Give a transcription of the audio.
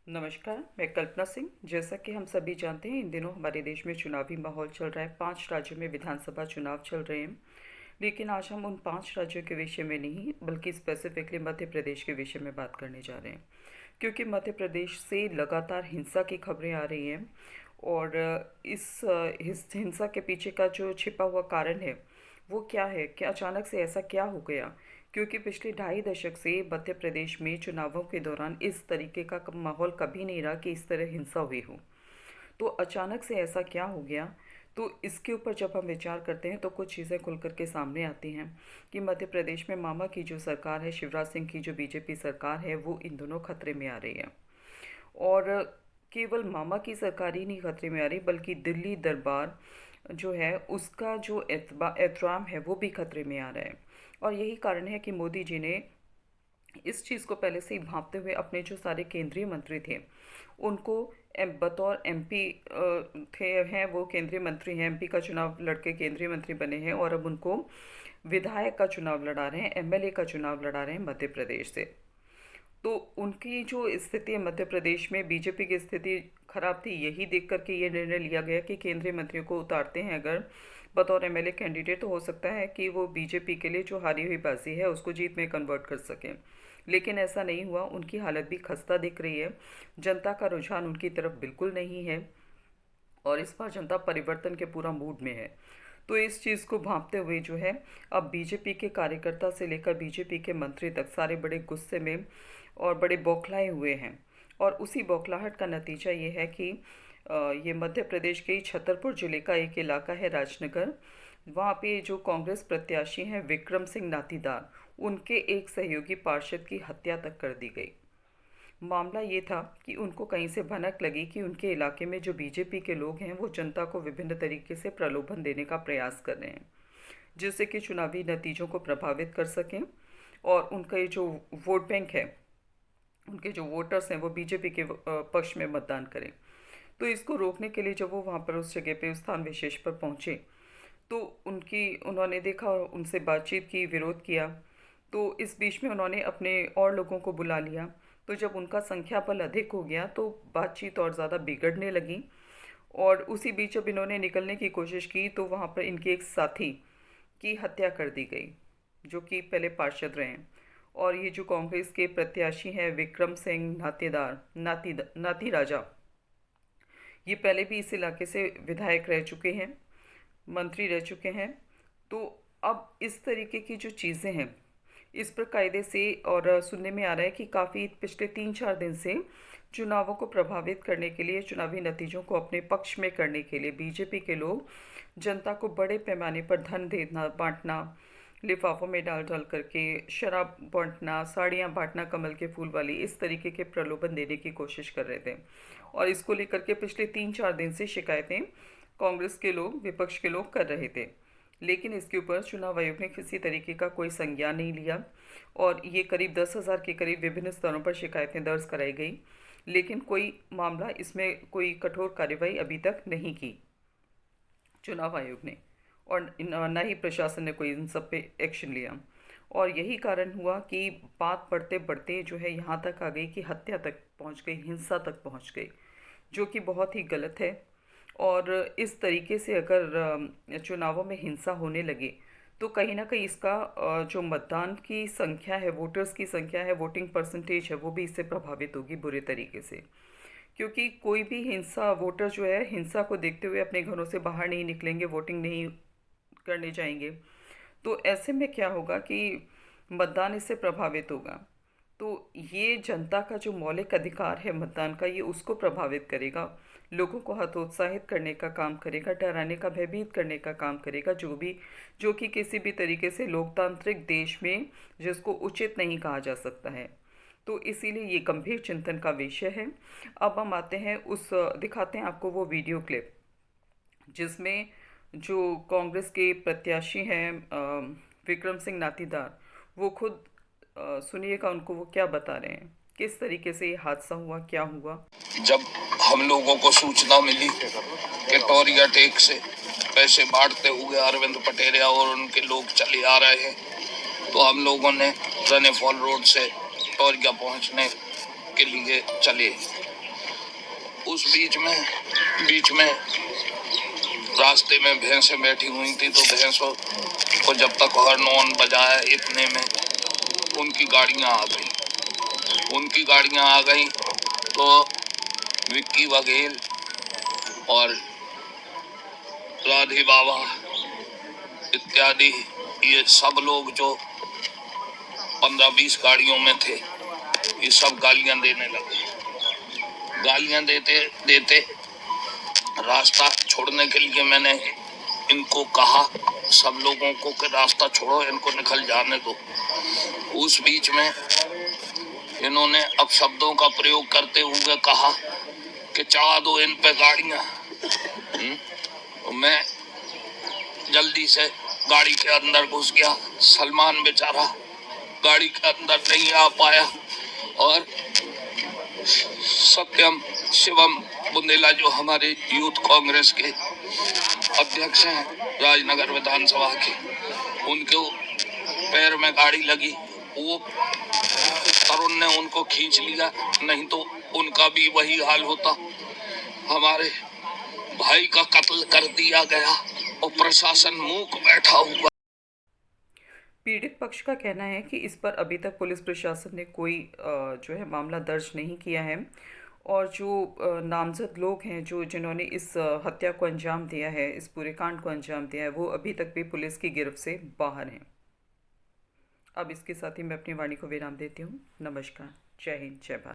नमस्कार, मैं कल्पना सिंह। जैसा कि हम सभी जानते हैं, इन दिनों हमारे देश में चुनावी माहौल चल रहा है। 5 राज्यों में विधानसभा चुनाव चल रहे हैं। लेकिन आज हम उन 5 राज्यों के विषय में नहीं, बल्कि स्पेसिफिकली मध्य प्रदेश के विषय में बात करने जा रहे हैं। क्योंकि मध्य प्रदेश से लगातार हिंसा की खबरें आ रही हैं और इस हिंसा के पीछे का जो छिपा हुआ कारण है, वो क्या है? क्या अचानक से ऐसा क्या हो गया? क्योंकि पिछले 2.5 दशक से मध्य प्रदेश में चुनावों के दौरान इस तरीके का माहौल कभी नहीं रहा कि इस तरह हिंसा हुई हो। तो अचानक से ऐसा क्या हो गया? तो इसके ऊपर जब हम विचार करते हैं तो कुछ चीज़ें खुल कर के सामने आती हैं कि मध्य प्रदेश में मामा की जो सरकार है, शिवराज सिंह की जो बीजेपी सरकार है, वो इन दोनों खतरे में आ रही है। और केवल मामा की सरकार ही नहीं खतरे में आ रही, बल्कि दिल्ली दरबार जो है उसका जो एहतराम है वो भी खतरे में आ रहा है। और यही कारण है कि मोदी जी ने इस चीज़ को पहले से ही भांपते हुए अपने जो सारे केंद्रीय मंत्री थे उनको बतौर एमपी थे हैं, वो केंद्रीय मंत्री हैं, एमपी का चुनाव लड़के केंद्रीय मंत्री बने हैं और अब उनको विधायक का चुनाव लड़ा रहे हैं, एमएलए का चुनाव लड़ा रहे हैं मध्य प्रदेश से। तो उनकी जो स्थिति है मध्य प्रदेश में, बीजेपी की स्थिति खराब थी, यही देख करके ये निर्णय लिया गया कि केंद्रीय मंत्रियों को उतारते हैं अगर बतौर एमएलए कैंडिडेट, तो हो सकता है कि वो बीजेपी के लिए जो हारी हुई बाजी है उसको जीत में कन्वर्ट कर सकें। लेकिन ऐसा नहीं हुआ, उनकी हालत भी खस्ता दिख रही है। जनता का रुझान उनकी तरफ बिल्कुल नहीं है और इस बार जनता परिवर्तन के पूरा मूड में है। तो इस चीज़ को भांपते हुए जो है, अब बीजेपी के कार्यकर्ता से लेकर बीजेपी के मंत्री तक सारे बड़े गुस्से में और बड़े बौखलाए हुए हैं। और उसी बौखलाहट का नतीजा ये है कि ये मध्य प्रदेश के ही छतरपुर जिले का एक इलाका है राजनगर। वहाँ पे जो कांग्रेस प्रत्याशी हैं विक्रम सिंह नातीदार, उनके एक सहयोगी पार्षद की हत्या तक कर दी गई। मामला ये था कि उनको कहीं से भनक लगी कि उनके इलाके में जो बीजेपी के लोग हैं वो जनता को विभिन्न तरीके से प्रलोभन देने का प्रयास कर रहे हैं, जिससे कि चुनावी नतीजों को प्रभावित कर सकें और उनका ये जो वोट बैंक है, उनके जो वोटर्स हैं वो बीजेपी के पक्ष में मतदान करें। तो इसको रोकने के लिए जब वो वहाँ पर उस जगह पे उस स्थान विशेष पर पहुँचे तो उन्होंने देखा और उनसे बातचीत की, विरोध किया। तो इस बीच में उन्होंने अपने और लोगों को बुला लिया। तो जब उनका संख्या बल अधिक हो गया तो बातचीत और ज़्यादा बिगड़ने लगी। और उसी बीच जब इन्होंने निकलने की कोशिश की तो वहाँ पर इनके एक साथी की हत्या कर दी गई, जो कि पहले पार्षद रहे हैं। और ये जो कांग्रेस के प्रत्याशी हैं विक्रम सिंह नाती राजा, ये पहले भी इस इलाके से विधायक रह चुके हैं, मंत्री रह चुके हैं। तो अब इस तरीके की जो चीज़ें हैं, इस पर कायदे से और सुनने में आ रहा है कि काफ़ी पिछले 3-4 दिन से चुनावों को प्रभावित करने के लिए, चुनावी नतीजों को अपने पक्ष में करने के लिए बीजेपी के लोग जनता को बड़े पैमाने पर धन देना, बांटना, लिफाफों में डाल डाल करके शराब बांटना, साड़ियाँ बांटना कमल के फूल वाली, इस तरीके के प्रलोभन देने की कोशिश कर रहे थे। और इसको लेकर के पिछले 3-4 दिन से शिकायतें कांग्रेस के लोग, विपक्ष के लोग कर रहे थे। लेकिन इसके ऊपर चुनाव आयोग ने किसी तरीके का कोई संज्ञान नहीं लिया और ये करीब 10,000 के करीब विभिन्न स्तरों पर शिकायतें दर्ज कराई गई। लेकिन कोई मामला, इसमें कोई कठोर कार्रवाई अभी तक नहीं की चुनाव आयोग ने, और न ही प्रशासन ने कोई इन सब पे एक्शन लिया। और यही कारण हुआ कि बात बढ़ते बढ़ते जो है यहाँ तक आ गई कि हत्या तक पहुँच गई, हिंसा तक पहुँच गई, जो कि बहुत ही गलत है। और इस तरीके से अगर चुनावों में हिंसा होने लगे तो कहीं ना कहीं इसका जो मतदान की संख्या है, वोटर्स की संख्या है, वोटिंग परसेंटेज है, वो भी इससे प्रभावित होगी बुरे तरीके से। क्योंकि कोई भी हिंसा, वोटर जो है हिंसा को देखते हुए अपने घरों से बाहर नहीं निकलेंगे, वोटिंग नहीं करने जाएंगे। तो ऐसे में क्या होगा कि मतदान इससे प्रभावित होगा। तो ये जनता का जो मौलिक अधिकार है मतदान का, ये उसको प्रभावित करेगा, लोगों को हतोत्साहित करने का काम करेगा, डराने का, भयभीत करने का काम करेगा, जो कि किसी भी तरीके से लोकतांत्रिक देश में जिसको उचित नहीं कहा जा सकता है। तो इसीलिए ये गंभीर चिंतन का विषय है। अब हम आते हैं दिखाते हैं आपको वो वीडियो क्लिप जिसमें जो कांग्रेस के प्रत्याशी हैं विक्रम सिंह नातीदार, वो खुद सुनिएगा उनको वो क्या बता रहे हैं, किस तरीके से ये हादसा हुआ, क्या हुआ। जब हम लोगों को सूचना मिली कि टोरिया टेक से पैसे बांटते हुए अरविंद पटेरिया और उनके लोग चले आ रहे हैं, तो हम लोगों ने रने फॉल रोड से टोरिया पहुंचने के लिए चले। उस बीच में रास्ते में भैंसें बैठी हुई थी, तो भैंसों को जब तक हॉर्न ऑन बजाया इतने में उनकी गाड़ियां आ गई। तो विक्की बघेल और राधे बाबा इत्यादि ये सब लोग जो 15-20 गाड़ियों में थे, ये सब गालियां देने लगे। गालियां देते रास्ता छोड़ने के लिए मैंने इनको कहा, सब लोगों को, कि रास्ता छोड़ो, इनको निकल जाने दो। उस बीच में इन्होंने अपशब्दों का प्रयोग करते हुए कहा कि चढ़ा दो इन पे गाड़ियां। मैं जल्दी से गाड़ी के अंदर घुस गया। सलमान बेचारा गाड़ी के अंदर नहीं आ पाया और सत्यम शिवम बुंदेला जो हमारे यूथ कांग्रेस के अध्यक्ष हैं राजनगर विधानसभा के, उनके पैर में गाड़ी लगी। वो तरुण ने उनको खींच लिया, नहीं तो उनका भी वही हाल होता। हमारे भाई का कत्ल कर दिया गया और प्रशासन मूक बैठा हुआ। पीड़ित पक्ष का कहना है कि इस पर अभी तक पुलिस प्रशासन ने कोई जो है मामला दर्ज नहीं किया है, और जो नामजद लोग हैं जिन्होंने इस हत्या को अंजाम दिया है, इस पूरे कांड को अंजाम दिया है, वो अभी तक भी पुलिस की गिरफ्त से बाहर हैं। अब इसके साथ ही मैं अपनी वाणी को विराम देती हूँ। नमस्कार, जय हिंद, जय भारत।